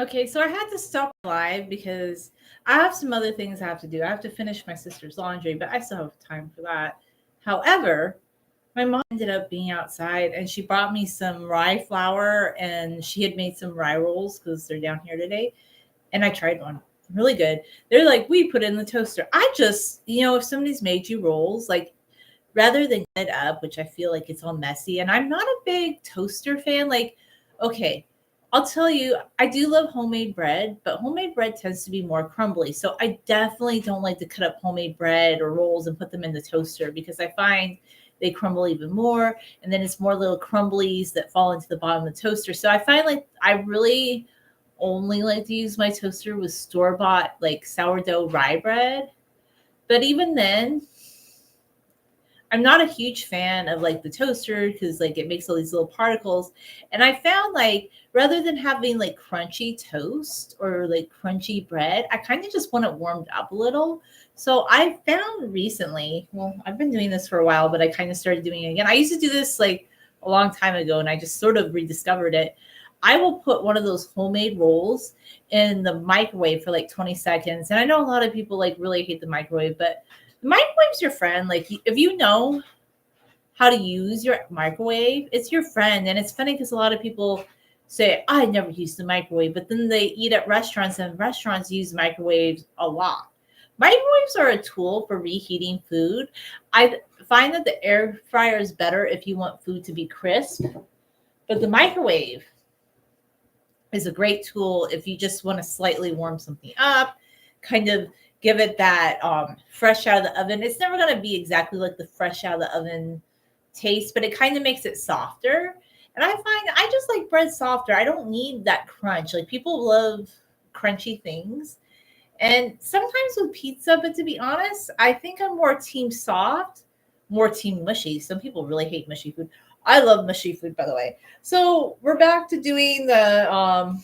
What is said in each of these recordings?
Okay, so I had to stop live because I have some other things I have to do. I have to finish my sister's laundry, but I still have time for that. However, my mom ended up being outside and she brought me some rye flour and she had made some rye rolls because they're down here today. And I tried one. Really good. They're like, we put it in the toaster. I just, if somebody's made you rolls, like rather than it up, which I feel like it's all messy. And I'm not a big toaster fan. Like, okay, I'll tell you, I do love homemade bread, but homemade bread tends to be more crumbly. So I definitely don't like to cut up homemade bread or rolls and put them in the toaster because I find they crumble even more. And then it's more little crumblies that fall into the bottom of the toaster. So I find like I really only like to use my toaster with store bought like sourdough rye bread. But even then, I'm not a huge fan of like the toaster because like it makes all these little particles. And I found like rather than having like crunchy toast or like crunchy bread, I kind of just want it warmed up a little. So I found recently, well, I've been doing this for a while, but I kind of started doing it again. I used to do this like a long time ago and I just sort of rediscovered it. I will put one of those homemade rolls in the microwave for like 20 seconds. And I know a lot of people like really hate the microwave, but the microwave's your friend. Like if you know how to use your microwave, it's your friend. And it's funny because a lot of people say, I never use the microwave, but then they eat at restaurants and restaurants use microwaves a lot. Microwaves are a tool for reheating food. I find that the air fryer is better if you want food to be crisp, but the microwave is a great tool if you just want to slightly warm something up, kind of give it that fresh out of the oven. It's never going to be exactly like the fresh out of the oven taste, but it kind of makes it softer. And I find I just like bread softer. I don't need that crunch. Like people love crunchy things. And sometimes with pizza, but to be honest, I think I'm more team soft, more team mushy. Some people really hate mushy food. I love mushy food, by the way. So we're back to doing the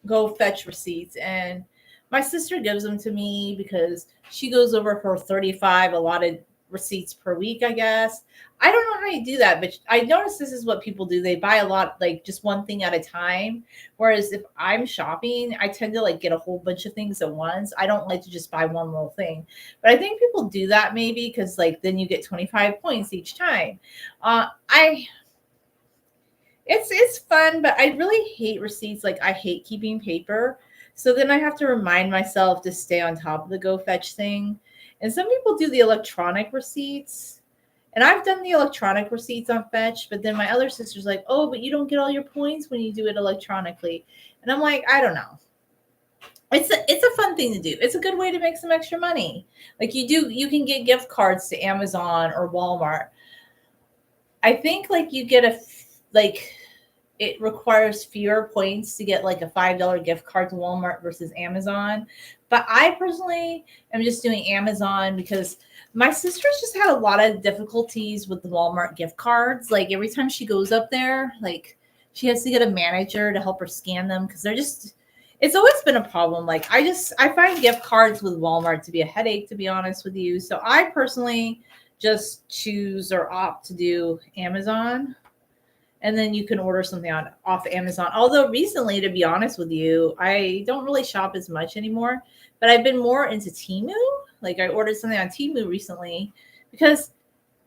go fetch receipts, and my sister gives them to me because she goes over her 35 allotted receipts per week, I guess. I don't know how you do that, but I notice this is what people do. They buy a lot, like just one thing at a time. Whereas if I'm shopping, I tend to like get a whole bunch of things at once. I don't like to just buy one little thing. But I think people do that maybe because like then you get 25 points each time. I it's fun, but I really hate receipts. Like I hate keeping paper. So then I have to remind myself to stay on top of the Go Fetch thing. And some people do the electronic receipts. And I've done the electronic receipts on Fetch, but then my other sister's like, "Oh, but you don't get all your points when you do it electronically." And I'm like, "I don't know. It's a fun thing to do. It's a good way to make some extra money. Like you can get gift cards to Amazon or Walmart. I think like you get like it requires fewer points to get like a $5 gift card to Walmart versus Amazon. But I personally am just doing Amazon because my sister's just had a lot of difficulties with the Walmart gift cards. Like every time she goes up there, like she has to get a manager to help her scan them because they're just it's always been a problem. Like I find gift cards with Walmart to be a headache to be honest with you. So I personally just choose or opt to do Amazon, and then you can order something on off Amazon. Although recently, to be honest with you, I don't really shop as much anymore, but I've been more into Temu. Like I ordered something on Temu recently because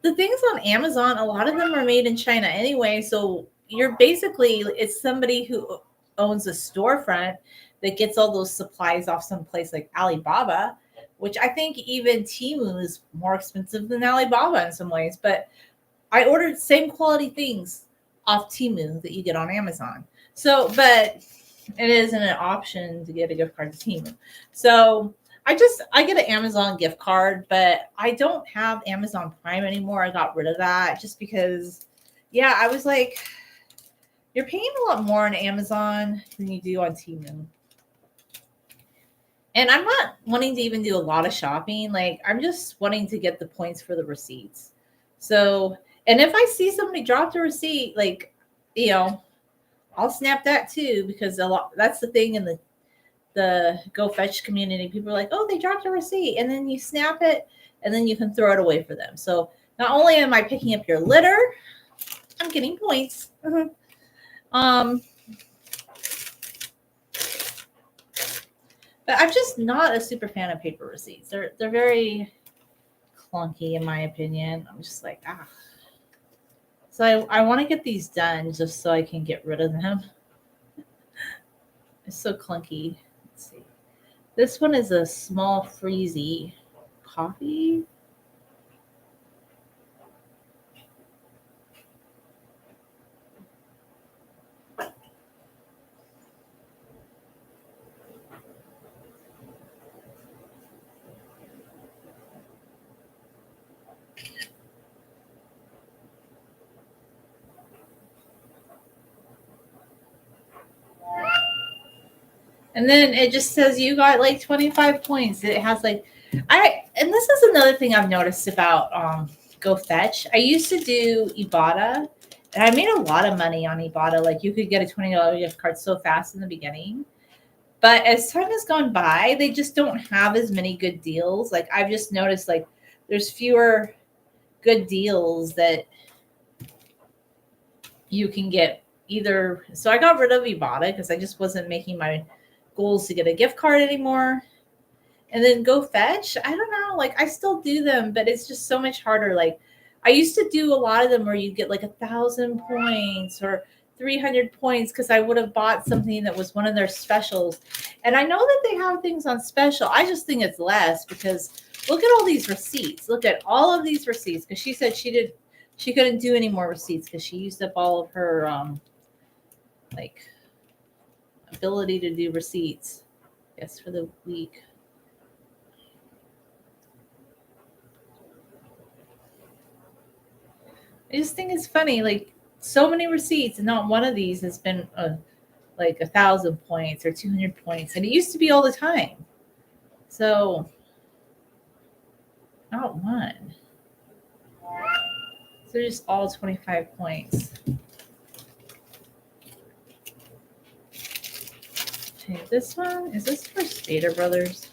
the things on Amazon, a lot of them are made in China anyway. So you're basically it's somebody who owns a storefront that gets all those supplies off some place like Alibaba, which I think even Temu is more expensive than Alibaba in some ways. But I ordered same quality things off Temu that you get on Amazon. So, but it isn't an option to get a gift card to Temu. So I get an Amazon gift card, but I don't have Amazon Prime anymore. I got rid of that just because, yeah, I was like, you're paying a lot more on Amazon than you do on Temu. And I'm not wanting to even do a lot of shopping. Like I'm just wanting to get the points for the receipts. So, and if I see somebody drop the receipt, like, you know, I'll snap that too because a lot that's the thing in the Go Fetch community. People are like, "Oh, they dropped a receipt," and then you snap it, and then you can throw it away for them. So not only am I picking up your litter, I'm getting points. Mhm. Um, But I'm just not a super fan of paper receipts. They're very clunky in my opinion. I'm just like, ah. So I want to get these done just so I can get rid of them. It's so clunky. Let's see. This one is a small freezy coffee. And then it just says you got like 25 points. It has like and this is another thing I've noticed about Go Fetch. I used to do Ibotta and I made a lot of money on Ibotta. Like you could get a $20 gift card so fast in the beginning. But as time has gone by, they just don't have as many good deals. Like I've just noticed like there's fewer good deals that you can get either. So I got rid of Ibotta because I just wasn't making my goals to get a gift card anymore. And then Go Fetch, I don't know, like I still do them, but it's just so much harder. Like I used to do a lot of them where you get like 1,000 points or 300 points because I would have bought something that was one of their specials. And I know that they have things on special. I just think it's less because look at all these receipts. Look at all of these receipts because she said she couldn't do any more receipts because she used up all of her like ability to do receipts. Yes, for the week. I just think it's funny, like so many receipts, and not one of these has been like 1,000 points or 200 points, and it used to be all the time. So not one. So they're just all 25 points. Okay, this one is this for Stater Brothers?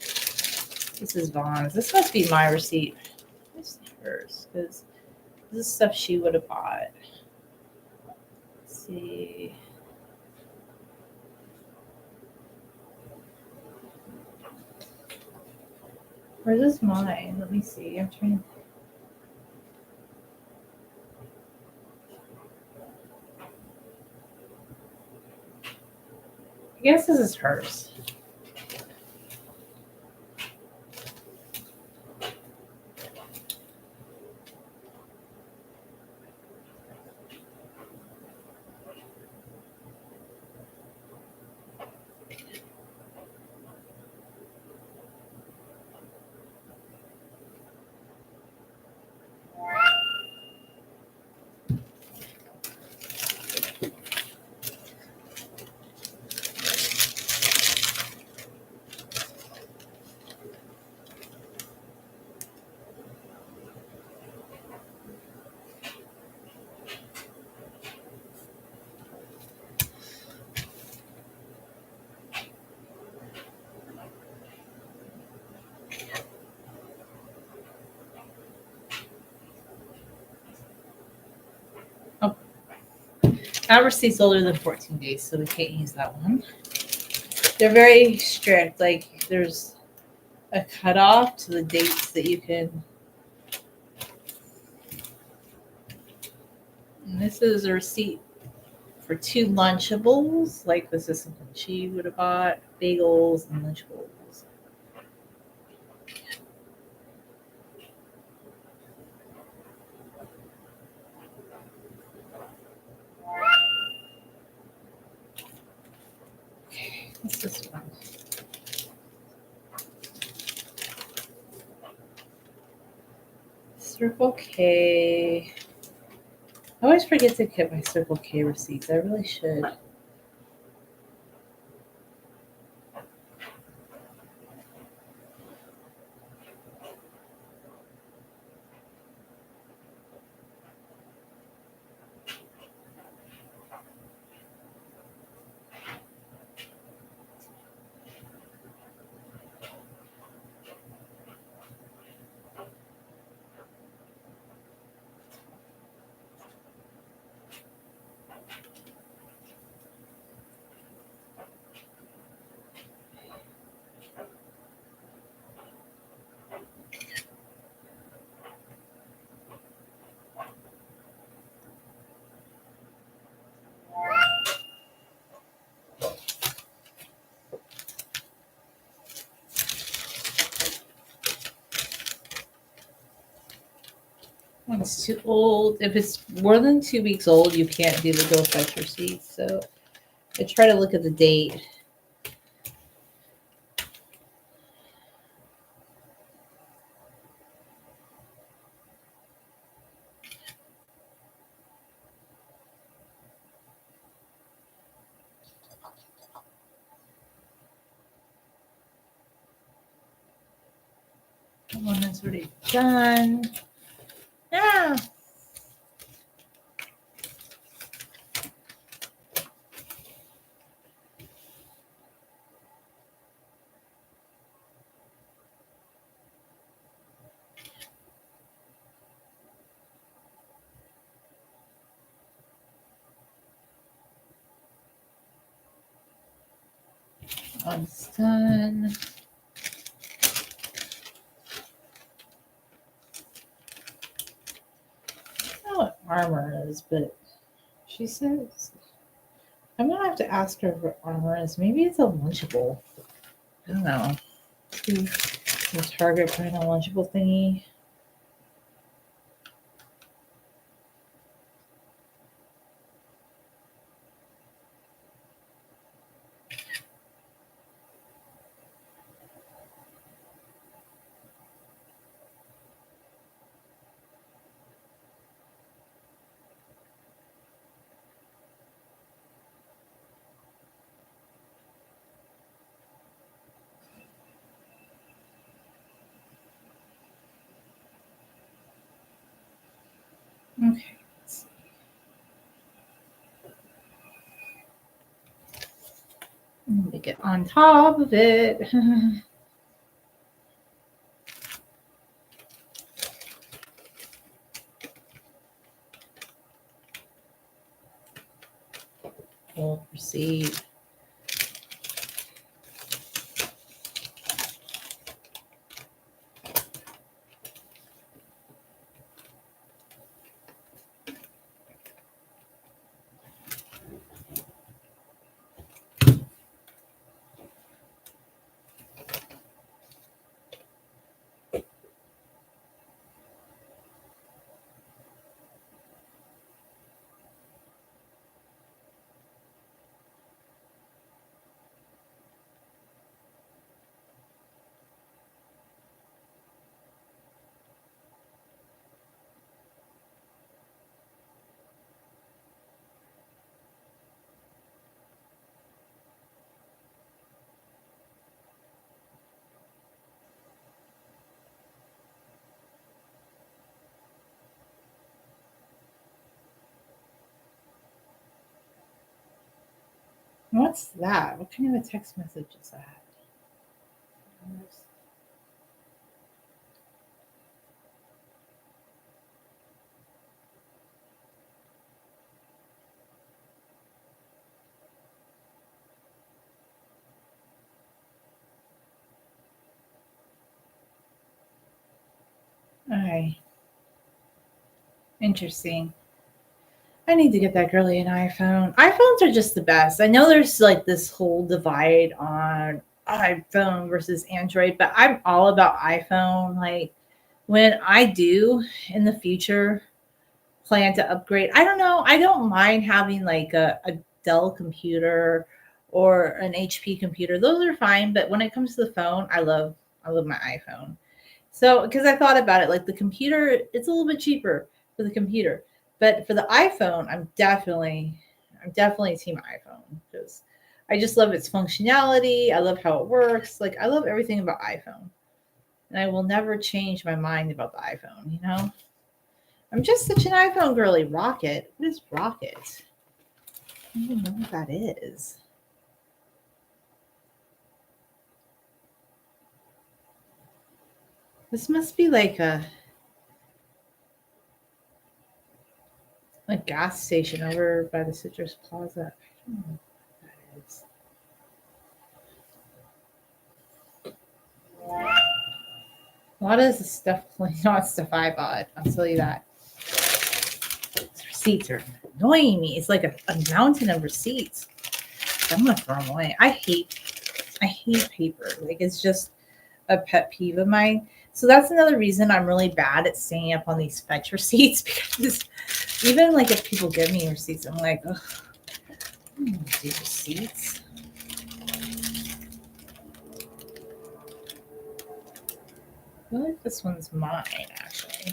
This is Vaughn's. This must be my receipt. This is hers because this is stuff she would have bought. Let's see. Where's this mine? Let me see. I'm trying. I guess this is hers. Oh, our receipt's older than 14 days, so we can't use that one. They're very strict. Like there's a cutoff to the dates that you can. And this is a receipt for 2 Lunchables. Like this is something she would have bought. Bagels and Lunchables. Okay, what's this one? Circle K. I always forget to get my Circle K receipts. I really should. It's too old. If it's more than 2 weeks old, you can't do the go fetch receipts. So I try to look at the date. One is already done. Yeah. One's done. I don't know what armor is, but she says I'm gonna have to ask her what armor is. Maybe it's a Lunchable. I don't know. The Target brand a Lunchable thingy. Okay. Let's see. Let me get on top of it. We'll proceed. What's that? What kind of a text message is that? Okay. Interesting. I need to get that girly an iPhone. iPhones are just the best. I know there's like this whole divide on iPhone versus Android, but I'm all about iPhone. Like when I do in the future plan to upgrade, I don't know. I don't mind having like a Dell computer or an HP computer. Those are fine. But when it comes to the phone, I love my iPhone. So, because I thought about it, like the computer, it's a little bit cheaper for the computer, but for the iPhone, I'm definitely team iPhone because I just love its functionality. I love how it works. Like I love everything about iPhone, and I will never change my mind about the iPhone. I'm just such an iPhone girly. Rocket, what is Rocket? I don't even know what that is. This must be like a gas station over by the Citrus Plaza. I don't know what that is. A lot of the stuff, not stuff I bought. I'll tell you that. These receipts are annoying me. It's like a mountain of receipts. I'm gonna throw them away. I hate paper. Like it's just a pet peeve of mine. So that's another reason I'm really bad at staying up on these fetch receipts because even like if people give me receipts, I'm like, ugh, I don't want to do receipts. I feel like this one's mine, actually.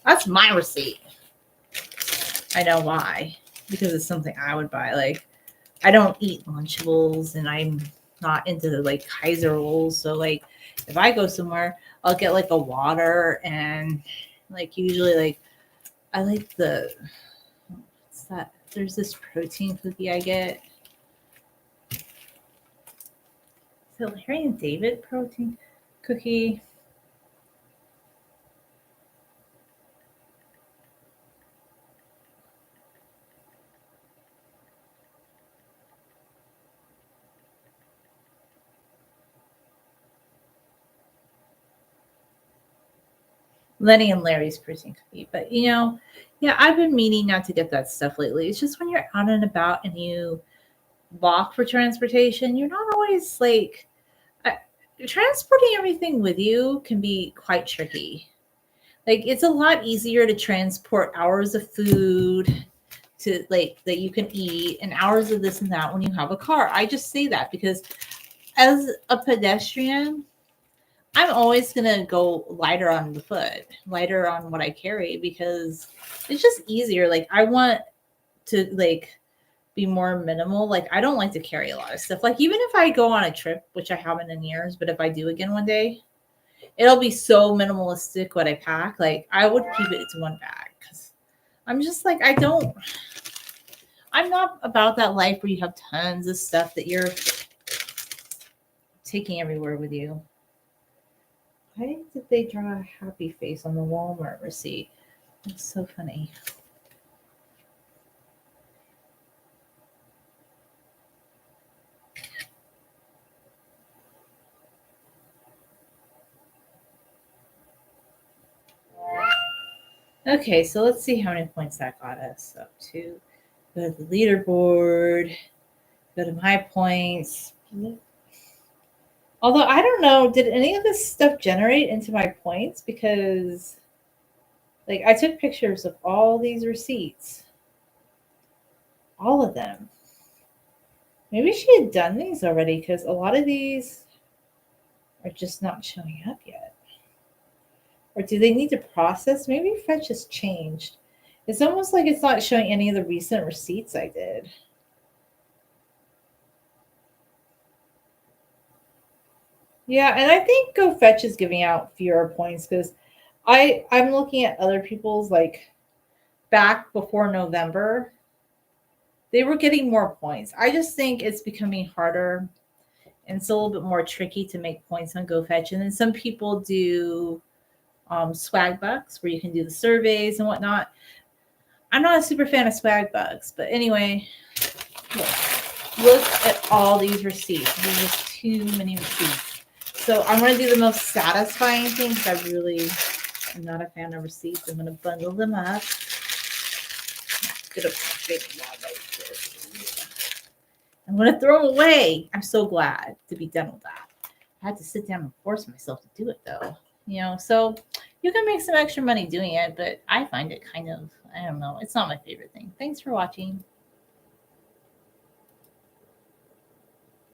That's my receipt. I know why. Because it's something I would buy. Like, I don't eat Lunchables and I'm not into the like Kaiser rolls. So, like, if I go somewhere, I'll get like a water and like usually, like, I like what's that? There's this protein cookie I get. So, Harry and David protein cookie. Lenny and Larry's protein cookie. But yeah, I've been meaning not to get that stuff lately. It's just when you're out and about and you walk for transportation, you're not always like transporting everything with you can be quite tricky. Like it's a lot easier to transport hours of food to like that you can eat and hours of this and that when you have a car. I just say that because as a pedestrian, I'm always gonna go lighter on the foot, lighter on what I carry because it's just easier. Like I want to like be more minimal. Like I don't like to carry a lot of stuff. Like even if I go on a trip, which I haven't in years, but if I do again one day, it'll be so minimalistic what I pack. Like I would keep it to one bag because I'm just like I'm not about that life where you have tons of stuff that you're taking everywhere with you. Why did they draw a happy face on the Walmart receipt? It's so funny. Okay, so let's see how many points that got us up to. Go to the leaderboard, go to my points. Although I don't know, did any of this stuff generate into my points? Because like I took pictures of all these receipts. All of them. Maybe she had done these already because a lot of these are just not showing up yet. Or do they need to process? Maybe Fetch has changed. It's almost like it's not showing any of the recent receipts I did. Yeah, and I think GoFetch is giving out fewer points because I'm looking at other people's like back before November, they were getting more points. I just think it's becoming harder and it's a little bit more tricky to make points on GoFetch. And then some people do swag bucks where you can do the surveys and whatnot. I'm not a super fan of swag bucks, but anyway, look at all these receipts. There's just too many receipts. So I'm going to do the most satisfying thing because I really am not a fan of receipts. I'm going to bundle them up. Get a big one like this. I'm going to throw them away. I'm so glad to be done with that. I had to sit down and force myself to do it though. So you can make some extra money doing it, but I find it kind of, I don't know, it's not my favorite thing. Thanks for watching.